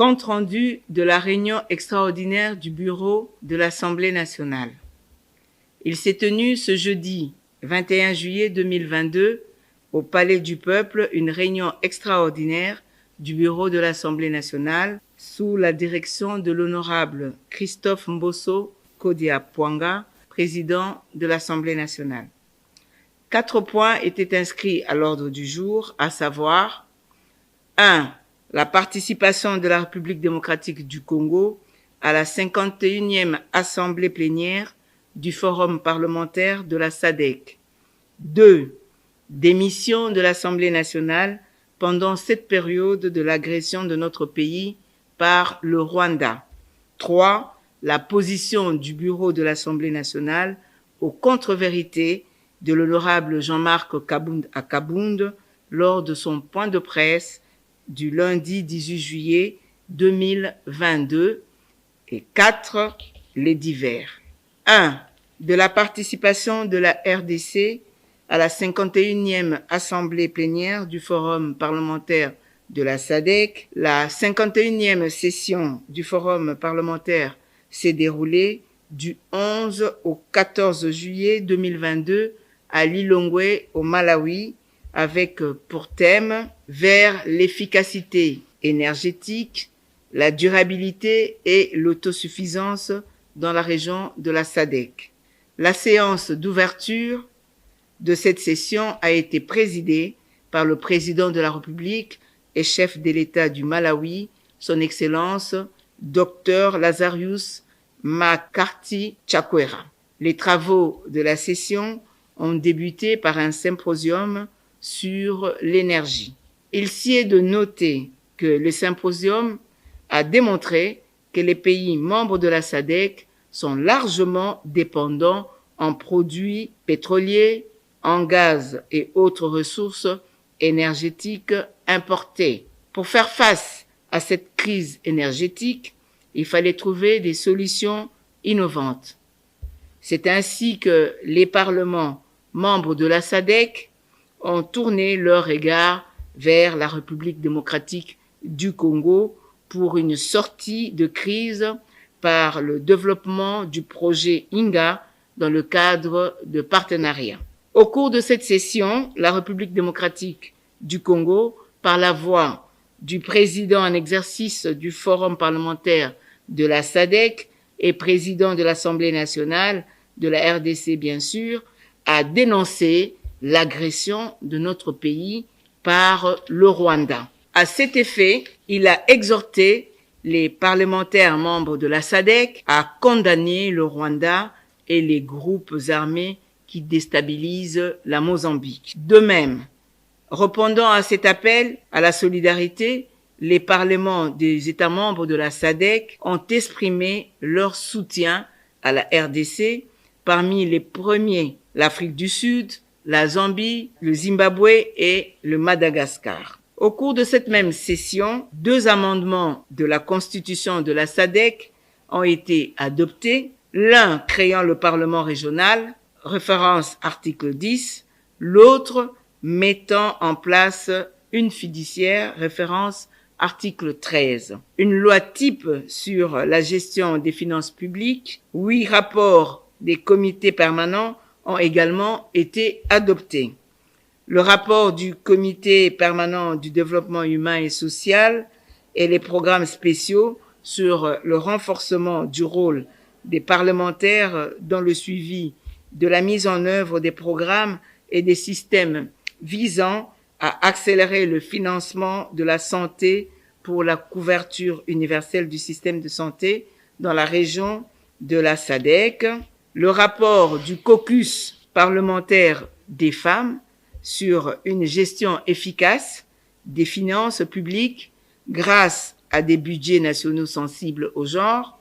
Compte rendu de la réunion extraordinaire du bureau de l'Assemblée nationale. Il s'est tenu ce jeudi 21 juillet 2022 au Palais du Peuple une réunion extraordinaire du bureau de l'Assemblée nationale sous la direction de l'honorable Christophe Mbosso Kodia-Pwanga, président de l'Assemblée nationale. 4 points étaient inscrits à l'ordre du jour, à savoir 1. La participation de la République démocratique du Congo à la 51e Assemblée plénière du Forum parlementaire de la SADC. 2. Démission de l'Assemblée nationale pendant cette période de l'agression de notre pays par le Rwanda. 3. La position du bureau de l'Assemblée nationale aux contre-vérités de l'honorable Jean-Marc Kabound Akabound lors de son point de presse du lundi 18 juillet 2022. Et 4. Les divers. 1. De la participation de la RDC à la 51e Assemblée plénière du Forum parlementaire de la SADC. La 51e session du Forum parlementaire s'est déroulée du 11 au 14 juillet 2022 à Lilongwe, au Malawi, avec pour thème « Vers l'efficacité énergétique, la durabilité et l'autosuffisance dans la région de la SADC ». La séance d'ouverture de cette session a été présidée par le président de la République et chef de l'État du Malawi, son Excellence Dr Lazarus Makarti Chakwera. Les travaux de la session ont débuté par un symposium sur l'énergie. Il s'y est de noter que le symposium a démontré que les pays membres de la SADC sont largement dépendants en produits pétroliers, en gaz et autres ressources énergétiques importées. Pour faire face à cette crise énergétique, il fallait trouver des solutions innovantes. C'est ainsi que les parlements membres de la SADC ont tourné leur regard vers la République démocratique du Congo pour une sortie de crise par le développement du projet INGA dans le cadre de partenariats. Au cours de cette session, la République démocratique du Congo, par la voix du président en exercice du Forum parlementaire de la SADC et président de l'Assemblée nationale de la RDC bien sûr, a dénoncé l'agression de notre pays par le Rwanda. À cet effet, il a exhorté les parlementaires membres de la SADC à condamner le Rwanda et les groupes armés qui déstabilisent la Mozambique. De même, répondant à cet appel à la solidarité, les parlements des États membres de la SADC ont exprimé leur soutien à la RDC, parmi les premiers l'Afrique du Sud, la Zambie, le Zimbabwe et le Madagascar. Au cours de cette même session, 2 amendements de la Constitution de la SADC ont été adoptés, l'un créant le Parlement régional, référence article 10, l'autre mettant en place une fiduciaire, référence article 13. Une loi type sur la gestion des finances publiques, 8 rapports des comités permanents ont également été adoptés. Le rapport du comité permanent du développement humain et social et les programmes spéciaux sur le renforcement du rôle des parlementaires dans le suivi de la mise en œuvre des programmes et des systèmes visant à accélérer le financement de la santé pour la couverture universelle du système de santé dans la région de la SADC. Le rapport du caucus parlementaire des femmes sur une gestion efficace des finances publiques grâce à des budgets nationaux sensibles au genre,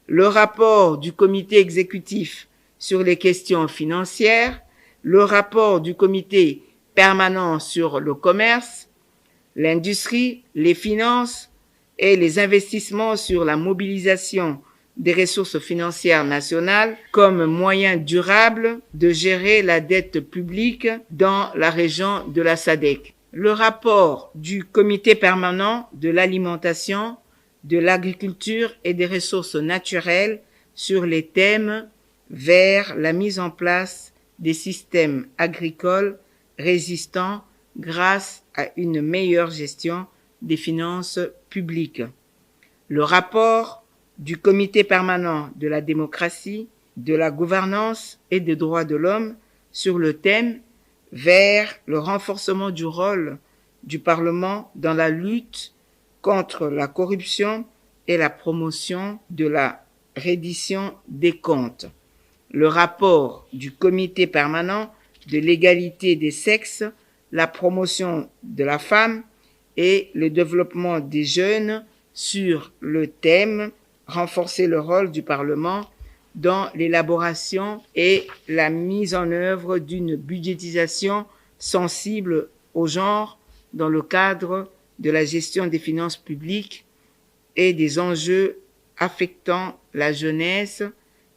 le rapport du comité exécutif sur les questions financières, le rapport du comité permanent sur le commerce, l'industrie, les finances et les investissements sur la mobilisation des ressources financières nationales comme moyen durable de gérer la dette publique dans la région de la SADC. Le rapport du comité permanent de l'alimentation, de l'agriculture et des ressources naturelles sur les thèmes vers la mise en place des systèmes agricoles résistants grâce à une meilleure gestion des finances publiques. Le rapport du Comité permanent de la démocratie, de la gouvernance et des droits de l'homme sur le thème vers le renforcement du rôle du Parlement dans la lutte contre la corruption et la promotion de la reddition des comptes. Le rapport du Comité permanent de l'égalité des sexes, la promotion de la femme et le développement des jeunes sur le thème renforcer le rôle du Parlement dans l'élaboration et la mise en œuvre d'une budgétisation sensible au genre dans le cadre de la gestion des finances publiques et des enjeux affectant la jeunesse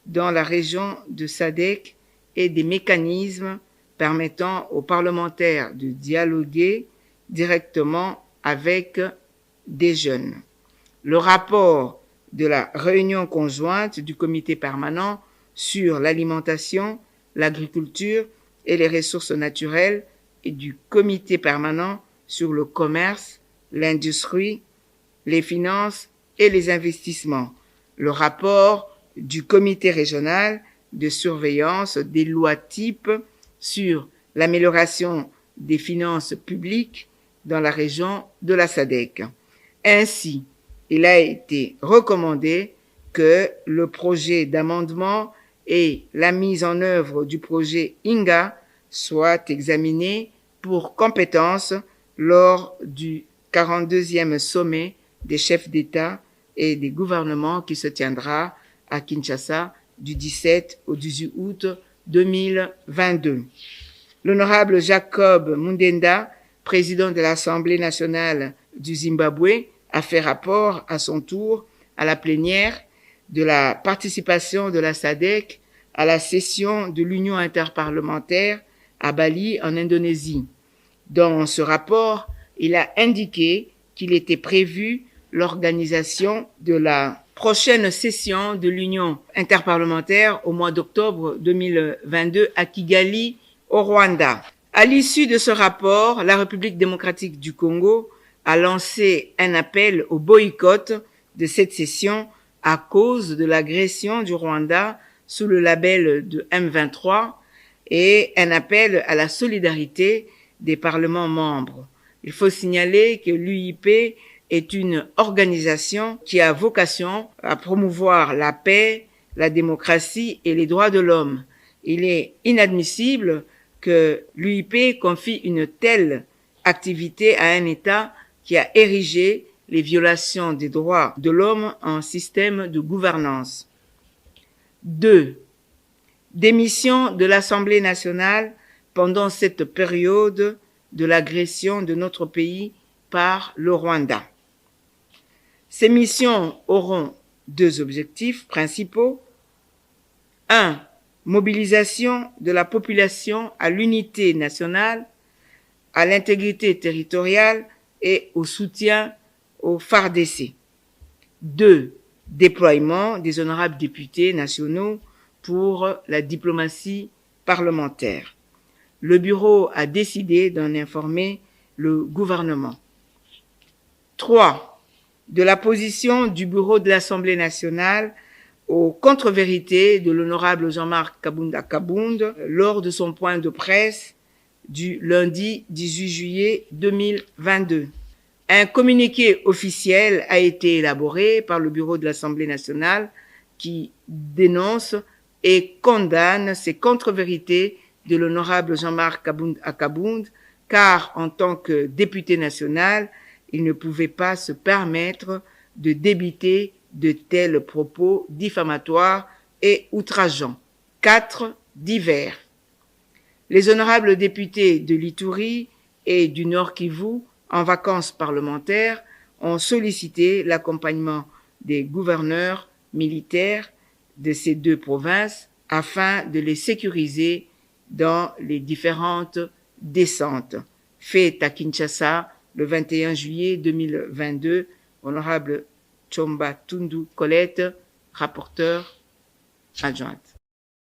dans la région de SADC et des mécanismes permettant aux parlementaires de dialoguer directement avec des jeunes. Le rapport de la réunion conjointe du Comité permanent sur l'alimentation, l'agriculture et les ressources naturelles et du Comité permanent sur le commerce, l'industrie, les finances et les investissements. Le rapport du Comité régional de surveillance des lois types sur l'amélioration des finances publiques dans la région de la SADC. Ainsi, il a été recommandé que le projet d'amendement et la mise en œuvre du projet INGA soient examinés pour compétence lors du 42e sommet des chefs d'État et des gouvernements qui se tiendra à Kinshasa du 17 au 18 août 2022. L'honorable Jacob Mundenda, président de l'Assemblée nationale du Zimbabwe, a fait rapport à son tour à la plénière de la participation de la SADC à la session de l'Union interparlementaire à Bali en Indonésie. Dans ce rapport, il a indiqué qu'il était prévu l'organisation de la prochaine session de l'Union interparlementaire au mois d'octobre 2022 à Kigali, au Rwanda. À l'issue de ce rapport, la République démocratique du Congo a lancé un appel au boycott de cette session à cause de l'agression du Rwanda sous le label de M23 et un appel à la solidarité des parlements membres. Il faut signaler que l'UIP est une organisation qui a vocation à promouvoir la paix, la démocratie et les droits de l'homme. Il est inadmissible que l'UIP confie une telle activité à un État qui a érigé les violations des droits de l'homme en système de gouvernance. 2. Démission de l'Assemblée nationale pendant cette période de l'agression de notre pays par le Rwanda. Ces missions auront deux objectifs principaux. 1. Mobilisation de la population à l'unité nationale, à l'intégrité territoriale et au soutien aux FARDC. 2. Déploiement des honorables députés nationaux pour la diplomatie parlementaire. Le bureau a décidé d'en informer le gouvernement. 3. De la position du bureau de l'Assemblée nationale aux contre-vérités de l'honorable Jean-Marc Kabunda Kabound lors de son point de presse du lundi 18 juillet 2022. Un communiqué officiel a été élaboré par le bureau de l'Assemblée nationale qui dénonce et condamne ces contre-vérités de l'honorable Jean-Marc Kabunda Kabound, car en tant que député national, il ne pouvait pas se permettre de débiter de tels propos diffamatoires et outrageants. 4. Divers. Les honorables députés de l'Ituri et du Nord Kivu, en vacances parlementaires, ont sollicité l'accompagnement des gouverneurs militaires de ces deux provinces afin de les sécuriser dans les différentes descentes faites à Kinshasa le 21 juillet 2022. Honorable Chomba Tundu Colette, rapporteure adjointe.